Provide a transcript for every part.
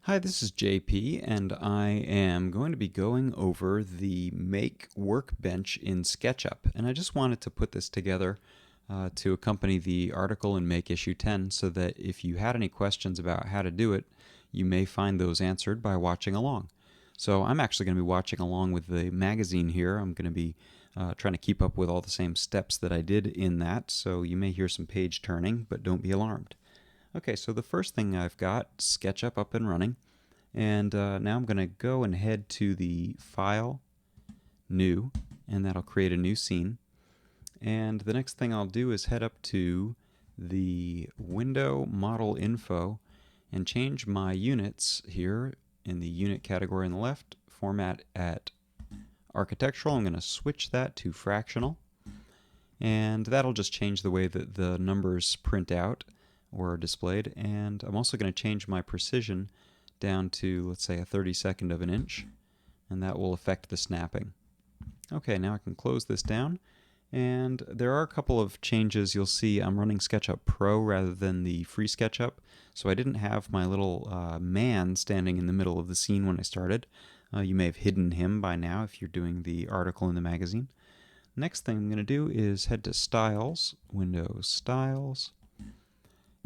Hi, this is JP, and I am going to be going over the Make workbench in SketchUp. And I just wanted to put this together to accompany the article in Make issue 10 so that if you had any questions about how to do it, you may find those answered by watching along. So I'm actually going to be watching along with the magazine here. I'm going to be trying to keep up with all the same steps that I did in that, so you may hear some page turning, but don't be alarmed. Okay, so the first thing I've got SketchUp up and running, and now I'm going to go and head to the File, New, and that'll create a new scene. And the next thing I'll do is head up to the Window Model Info and change my units here in the unit category on the left, format at architectural. I'm going to switch that to fractional, and that'll just change the way that the numbers print out or are displayed. And I'm also going to change my precision down to, let's say, a 32nd of an inch, and that will affect the snapping. Okay, now I can close this down, and there are a couple of changes. You'll see I'm running SketchUp Pro rather than the free SketchUp, so I didn't have my little man standing in the middle of the scene when I started. You may have hidden him by now if you're doing the article in the magazine. Next thing I'm going to do is head to Styles, Windows Styles,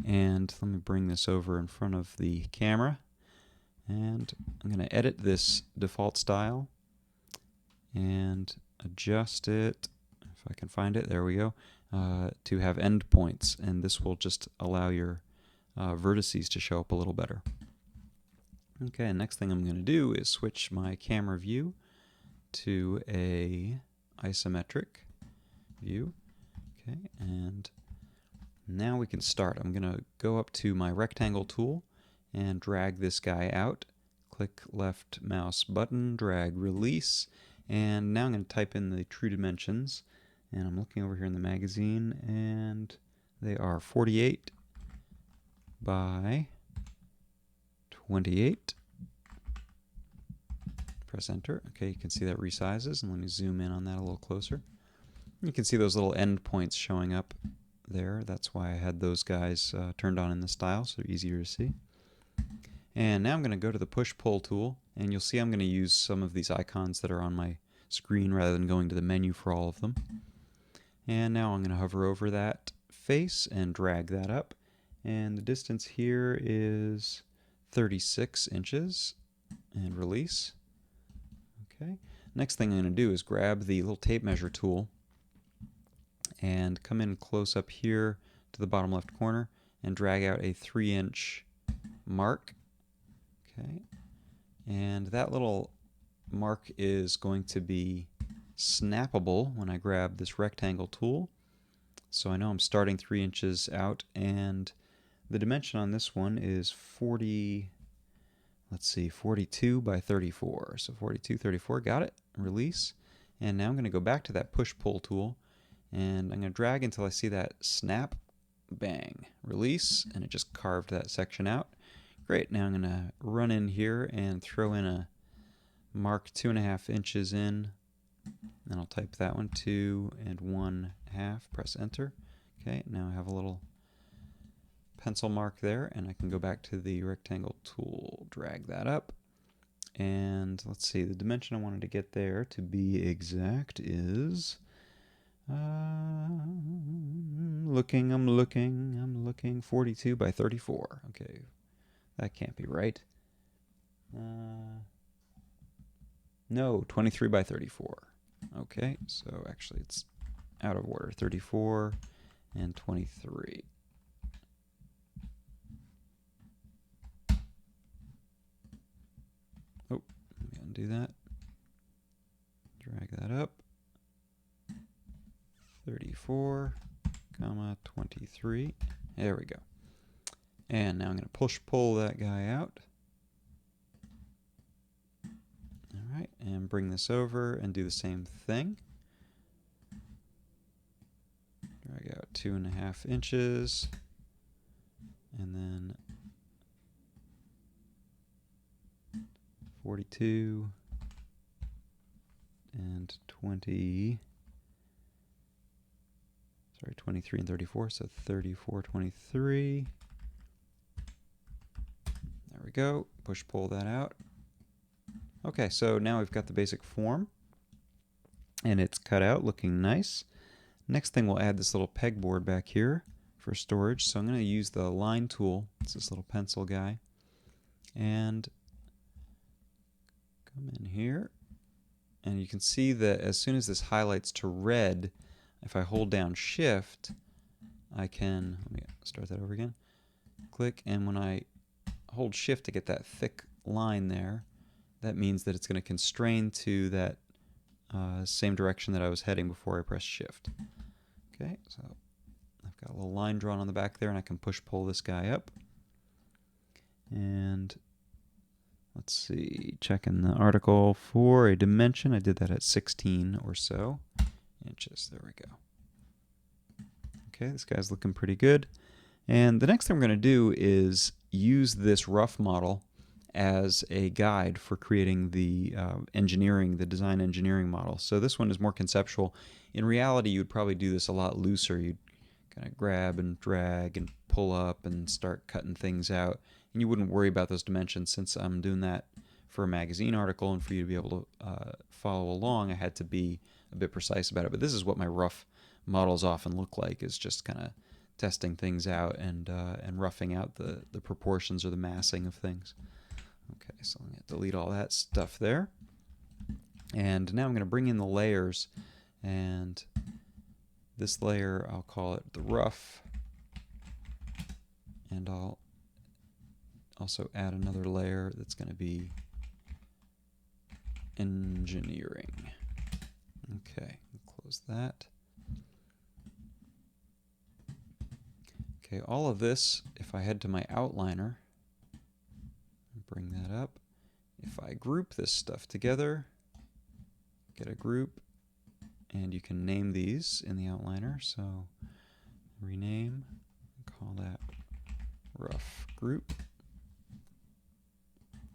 and let me bring this over in front of the camera. And I'm going to edit this default style and adjust it, if I can find it, there we go, to have endpoints. And this will just allow your vertices to show up a little better. Okay, next thing I'm going to do is switch my camera view to a isometric view. Okay, and now we can start. I'm going to go up to my rectangle tool and drag this guy out. Click left mouse button, drag release, and now I'm going to type in the true dimensions. And I'm looking over here in the magazine, and they are 48 by 28. Press enter. Okay, you can see that resizes, and let me zoom in on that a little closer. You can see those little endpoints showing up there. That's why I had those guys turned on in the style, so they're easier to see. And now I'm going to go to the push-pull tool, and you'll see I'm going to use some of these icons that are on my screen rather than going to the menu for all of them. And now I'm going to hover over that face and drag that up. And the distance here is 36 inches, and release. Okay. Next thing I'm going to do is grab the little tape measure tool and come in close up here to the bottom left corner and drag out a 3-inch mark. Okay, and that little mark is going to be snappable when I grab this rectangle tool. So I know I'm starting 3 inches out, and the dimension on this one is 42 by 34. So 42, 34, got it, release. And now I'm going to go back to that push-pull tool, and I'm going to drag until I see that snap, bang, release, and it just carved that section out. Great, now I'm going to run in here and throw in a mark 2.5 inches in, and I'll type that one, 2 1/2, press enter. Okay, now I have a little pencil mark there, and I can go back to the rectangle tool, drag that up, and let's see, the dimension I wanted to get there to be exact is, I'm looking, 42 by 34. Okay. That can't be right. No, 23 by 34. Okay, so actually it's out of order. 34 and 23. Oh, let me undo that. Drag that up. 34, 23. There we go. And now I'm going to push-pull that guy out. Alright, and bring this over and do the same thing. Drag out 2.5 inches. And then 42 and 23 and 34, so 34, 23. we go. Push pull that out. Okay, so now we've got the basic form, and it's cut out looking nice. Next thing, we'll add this little pegboard back here for storage. So I'm going to use the line tool. It's this little pencil guy. And come in here. And you can see that as soon as this highlights to red, if I hold down Shift, I can, let me start that over again. Click, and when I hold Shift to get that thick line there, that means that it's going to constrain to that same direction that I was heading before I pressed Shift. Okay, so I've got a little line drawn on the back there, and I can push pull this guy up. And let's see, checking the article for a dimension. I did that at 16 or so inches. There we go. Okay, this guy's looking pretty good. And the next thing we're going to do is use this rough model as a guide for creating the design engineering model. So this one is more conceptual. In reality, you'd probably do this a lot looser. You'd kind of grab and drag and pull up and start cutting things out. And you wouldn't worry about those dimensions. Since I'm doing that for a magazine article and for you to be able to follow along, I had to be a bit precise about it. But this is what my rough models often look like, is just kind of testing things out and roughing out the proportions or the massing of things. Okay, so I'm going to delete all that stuff there. And now I'm going to bring in the layers, and this layer, I'll call it the rough, and I'll also add another layer that's going to be engineering. Okay, close that. Okay, all of this, if I head to my outliner, bring that up. If I group this stuff together, get a group, and you can name these in the outliner. So rename, call that rough group.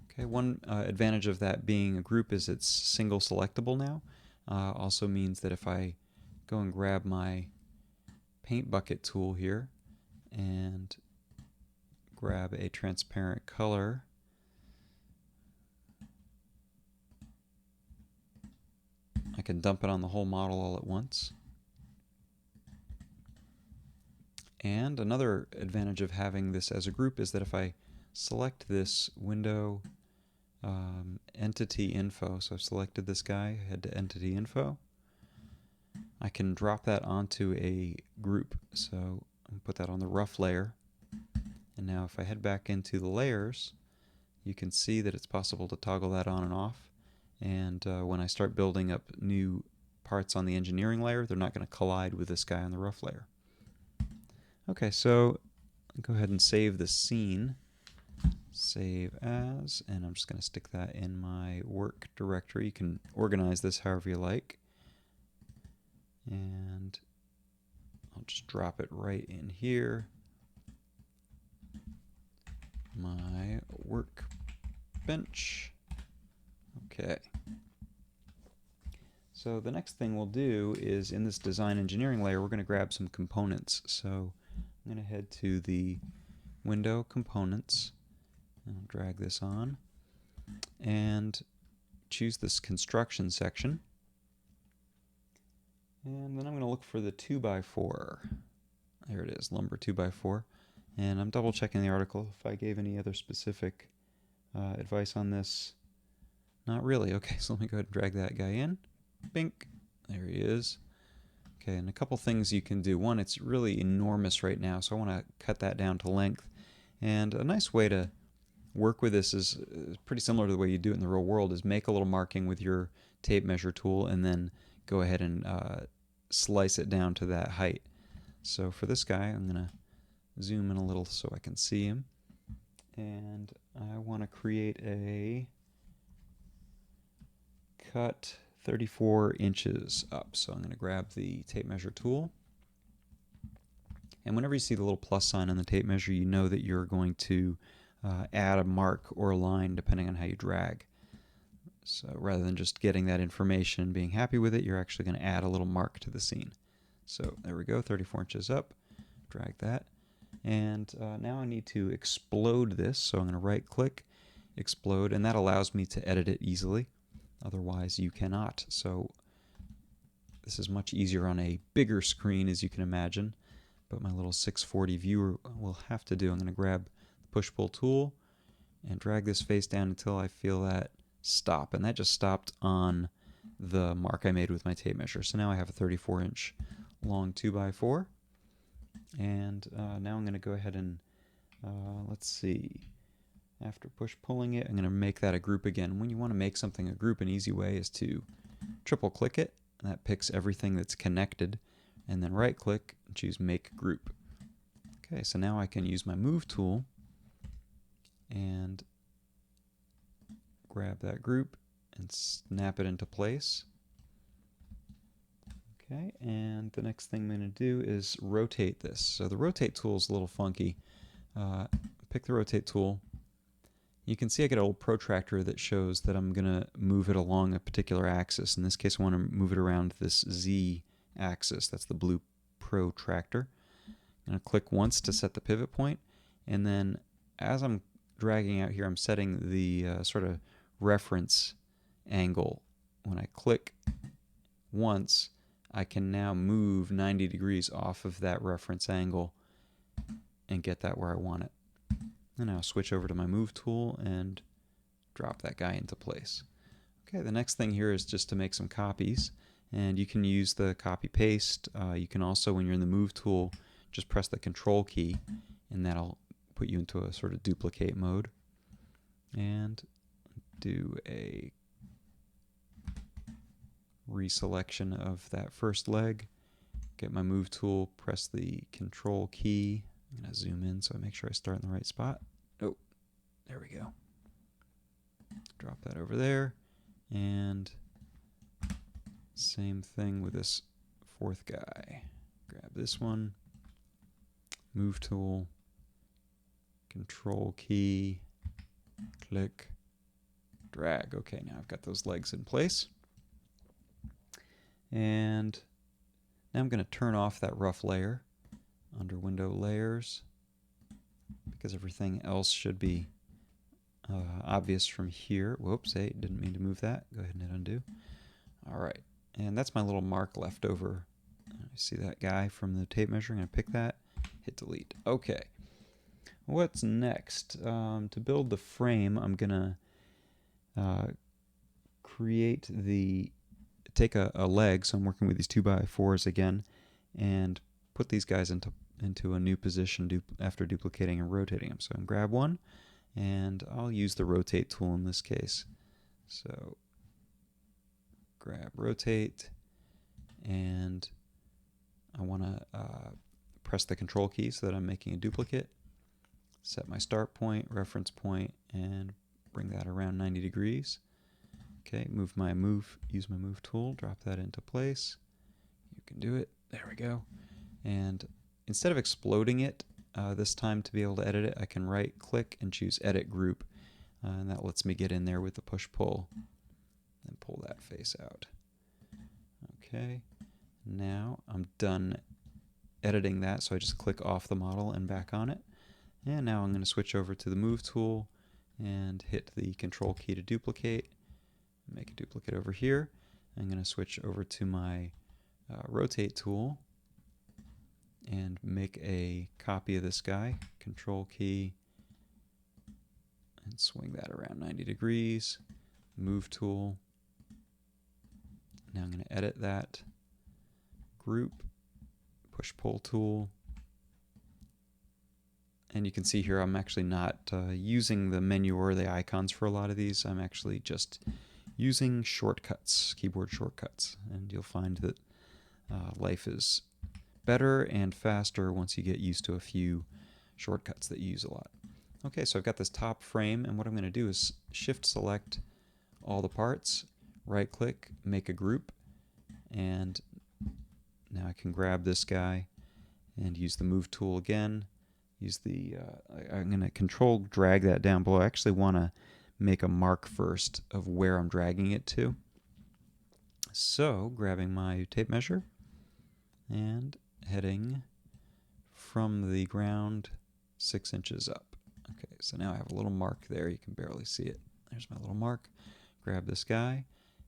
Okay, one advantage of that being a group is it's single selectable now. Also means that if I go and grab my paint bucket tool here and grab a transparent color, I can dump it on the whole model all at once. And another advantage of having this as a group is that if I select this window entity info, so I've selected this guy, head to entity info, I can drop that onto a group. So I'll put that on the rough layer. And now if I head back into the layers, you can see that it's possible to toggle that on and off. And when I start building up new parts on the engineering layer, they're not going to collide with this guy on the rough layer. Okay, so I'll go ahead and save the scene. Save as, and I'm just going to stick that in my work directory. You can organize this however you like. And I'll just drop it right in here. My workbench. Okay. So the next thing we'll do is in this design engineering layer, we're going to grab some components. So I'm going to head to the window components. I'll drag this on and choose this construction section. And then I'm going to look for the 2x4. There it is, lumber 2x4. And I'm double checking the article if I gave any other specific advice on this. Not really. Okay, so let me go ahead and drag that guy in. Bink. There he is. Okay, and a couple things you can do. One, it's really enormous right now, so I want to cut that down to length. And a nice way to work with this is pretty similar to the way you do it in the real world, is make a little marking with your tape measure tool and then go ahead and slice it down to that height. So for this guy, I'm going to zoom in a little so I can see him. And I want to create a cut 34 inches up. So I'm going to grab the tape measure tool. And whenever you see the little plus sign on the tape measure, you know that you're going to add a mark or a line depending on how you drag. So rather than just getting that information and being happy with it, you're actually going to add a little mark to the scene. So there we go, 34 inches up. Drag that. And now I need to explode this, so I'm going to right click, explode, and that allows me to edit it easily. Otherwise you cannot. So this is much easier on a bigger screen, as you can imagine, but my little 640 viewer will have to do. I'm going to grab the push-pull tool and drag this face down until I feel that stop, and that just stopped on the mark I made with my tape measure. So now I have a 34-inch long 2x4, and now I'm going to go ahead and let's see, after push-pulling it, I'm going to make that a group again. When you want to make something a group, an easy way is to triple click it, and that picks everything that's connected, and then right click and choose make group. Okay, so now I can use my move tool and grab that group and snap it into place. Okay, and the next thing I'm going to do is rotate this. So the rotate tool is a little funky. Pick the rotate tool. You can see I get a little protractor that shows that I'm going to move it along a particular axis. In this case, I want to move it around this Z axis. That's the blue protractor. I'm going to click once to set the pivot point, and then as I'm dragging out here, I'm setting the sort of reference angle. When I click once, I can now move 90 degrees off of that reference angle and get that where I want it. And I'll switch over to my move tool and drop that guy into place. Okay, the next thing here is just to make some copies, and you can use the copy paste. You can also, when you're in the move tool, just press the control key, and that'll put you into a sort of duplicate mode. And do a reselection of that first leg. Get my move tool, press the control key. I'm going to zoom in so I make sure I start in the right spot. Oh, there we go. Drop that over there. And same thing with this fourth guy. Grab this one, move tool, control key, click, drag. Okay, now I've got those legs in place. And now I'm going to turn off that rough layer under Window Layers, because everything else should be obvious from here. Whoops, hey, didn't mean to move that. Go ahead and hit undo. All right, and that's my little mark left over. I see that guy from the tape measure. I'm going to pick that, hit delete. Okay, what's next? To build the frame, I'm going to take a leg, so I'm working with these 2x4s again, and put these guys into a new position after duplicating and rotating them. So I'm going to grab one, and I'll use the rotate tool in this case. So grab rotate, and I want to press the control key so that I'm making a duplicate. Set my start point, reference point, and bring that around 90 degrees. Okay, use my move tool, drop that into place. You can do it. There we go. And instead of exploding it this time to be able to edit it, I can right click and choose edit group. And that lets me get in there with the push pull and pull that face out. Okay, now I'm done editing that, so I just click off the model and back on it. And now I'm going to switch over to the move tool and hit the control key to duplicate. Make a duplicate over here. I'm going to switch over to my rotate tool and make a copy of this guy. Control key and swing that around 90 degrees. Move tool. Now I'm going to edit that group. Push-pull tool. And you can see here I'm actually not using the menu or the icons for a lot of these. I'm actually just using shortcuts, keyboard shortcuts. And you'll find that life is better and faster once you get used to a few shortcuts that you use a lot. Okay, so I've got this top frame, and what I'm going to do is shift select all the parts, right click, make a group, and now I can grab this guy and use the move tool again. Use the I'm going to control drag that down below. I actually want to make a mark first of where I'm dragging it to. So grabbing my tape measure and heading from the ground 6 inches up. Okay, so now I have a little mark there. You can barely see it. There's my little mark. Grab this guy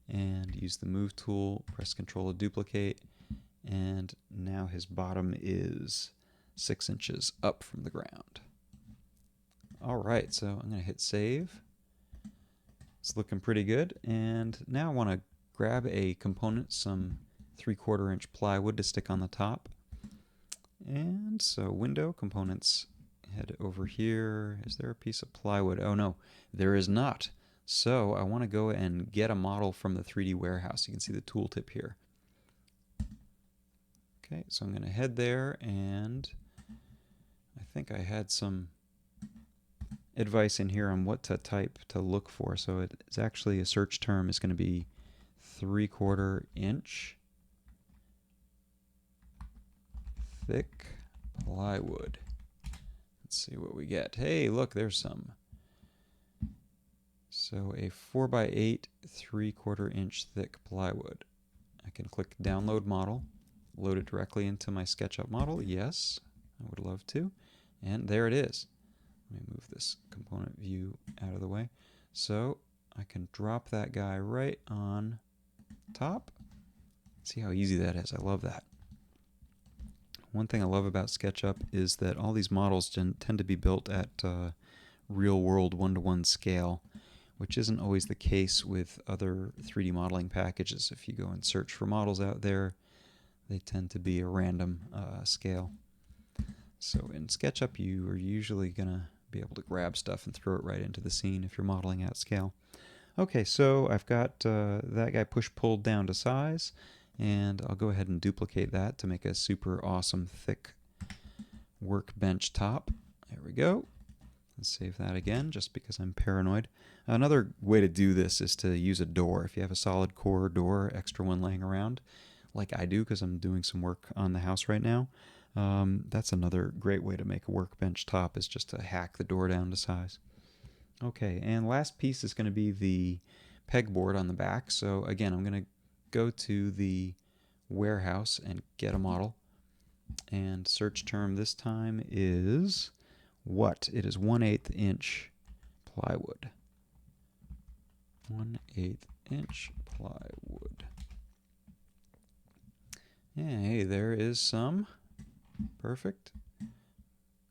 and use the move tool, press Control to duplicate, and now his bottom is 6 inches up from the ground. Alright, so I'm going to hit save. It's looking pretty good, and now I want to grab a component, some 3/4 inch plywood to stick on the top. And so window, components, head over here. Is there a piece of plywood? Oh no, there is not. So I want to go and get a model from the 3D warehouse. You can see the tooltip here. Okay, so I'm going to head there, and I think I had some advice in here on what to type to look for. So it's actually a search term is going to be 3/4 inch thick plywood. Let's see what we get. Hey, look, there's some. So a 4x8 3/4 inch thick plywood. I can click download model, load it directly into my SketchUp model. Yes, I would love to. And there it is. Let me move this component view out of the way. So I can drop that guy right on top. See how easy that is. I love that. One thing I love about SketchUp is that all these models tend to be built at real-world one-to-one scale, which isn't always the case with other 3D modeling packages. If you go and search for models out there, they tend to be a random scale. So in SketchUp, you are usually going to be able to grab stuff and throw it right into the scene if you're modeling at scale. Okay, so I've got that guy push-pulled down to size, and I'll go ahead and duplicate that to make a super awesome thick workbench top. There we go. Let's save that again just because I'm paranoid. Another way to do this is to use a door. If you have a solid core door, extra one laying around, like I do because I'm doing some work on the house right now, that's another great way to make a workbench top, is just to hack the door down to size. Okay, and last piece is going to be the pegboard on the back. So again, I'm going to go to the warehouse and get a model. And search term this time is what? It is 1/8 inch plywood. 1/8 inch plywood. Yeah, hey, there is some. Perfect.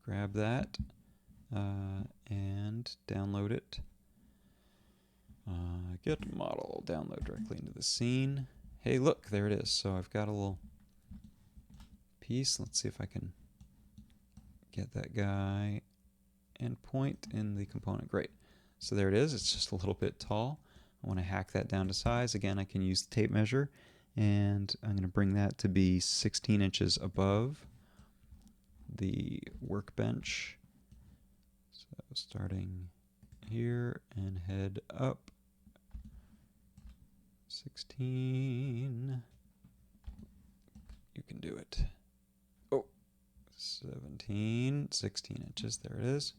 Grab that and download it. Get model, download directly into the scene. Hey, look, there it is. So I've got a little piece. Let's see if I can get that guy and point in the component. Great. So there it is. It's just a little bit tall. I want to hack that down to size. Again, I can use the tape measure, and I'm going to bring that to be 16 inches above the workbench. So starting here and head up 16. You can do it. Oh, 16 inches. There it is.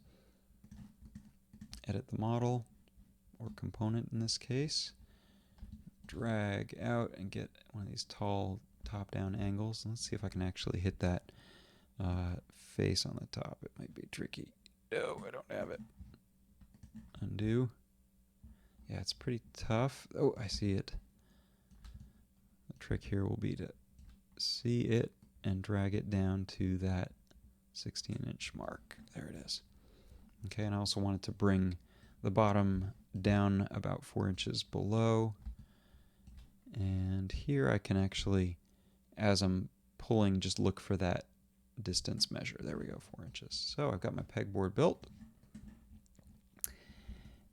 Edit the model, or component in this case. Drag out and get one of these tall top-down angles. Let's see if I can actually hit that face on the top. It might be tricky. No, I don't have it. Undo. Yeah, it's pretty tough. Oh, I see it. The trick here will be to see it and drag it down to that 16-inch mark. There it is. Okay, and I also wanted to bring the bottom down about 4 inches below. And here I can actually, as I'm pulling, just look for that distance measure. There we go, 4 inches. So I've got my pegboard built.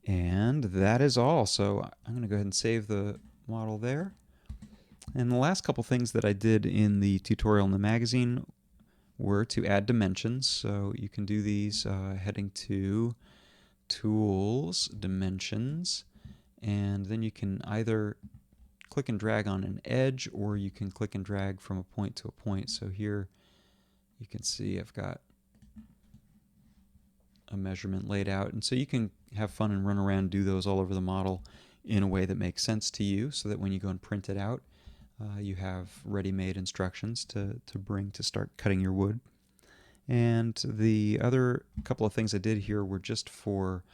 And that is all. So I'm going to go ahead and save the model there. And the last couple things that I did in the tutorial in the magazine were to add dimensions. So you can do these heading to Tools, Dimensions, and then you can either click and drag on an edge, or you can click and drag from a point to a point. So here you can see I've got a measurement laid out, and so you can have fun and run around, do those all over the model in a way that makes sense to you, so that when you go and print it out, you have ready-made instructions to bring to start cutting your wood. And the other couple of things I did here were just for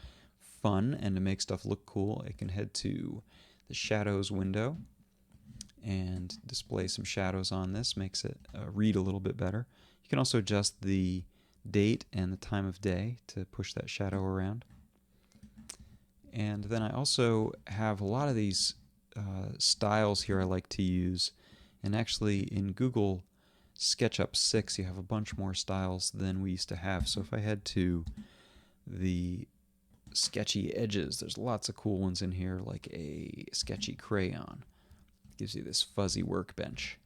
fun and to make stuff look cool. I can head to the shadows window and display some shadows on this. Makes it read a little bit better. You can also adjust the date and the time of day to push that shadow around. And then I also have a lot of these styles here I like to use. And actually in Google SketchUp 6 you have a bunch more styles than we used to have. So if I head to the sketchy edges, there's lots of cool ones in here, like a sketchy crayon. It gives you this fuzzy workbench.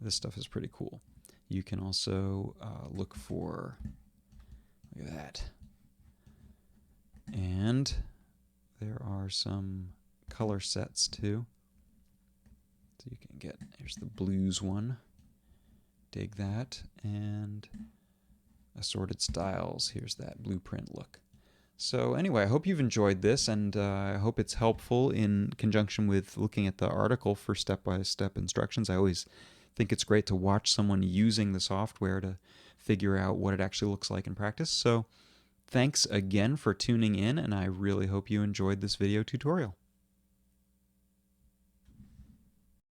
This stuff is pretty cool. You can also look for, look at that. And there are some color sets too. So you can get, here's the blues one. Dig that. And assorted styles. Here's that blueprint look. So anyway, I hope you've enjoyed this, and I hope it's helpful in conjunction with looking at the article for step-by-step instructions. I always think it's great to watch someone using the software to figure out what it actually looks like in practice. So thanks again for tuning in, and I really hope you enjoyed this video tutorial.